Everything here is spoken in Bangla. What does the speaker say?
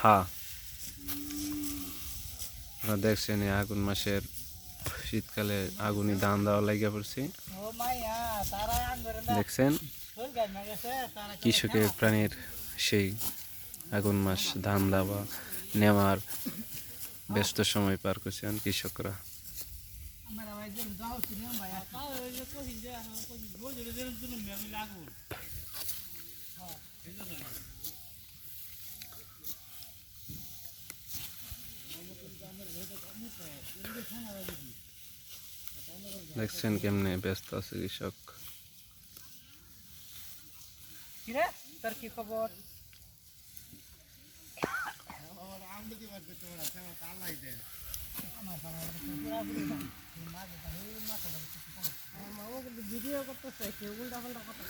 হ্যাঁ দেখছেন এই আগুন মাসের শীতকালে আগুনে ধান দেওয়া লাগিয়ে পড়ছি দেখছেন কৃষকের প্রাণীর সেই আগুন মাস ধান দেওয়া নেওয়ার ব্যস্ত সময় পার করছেন কৃষকরা দেখছেন কেমনে ব্যস্ত আছে কৃষক তোর কি খবর ভিডিও করতেছে উল্টা পাল্টা কথা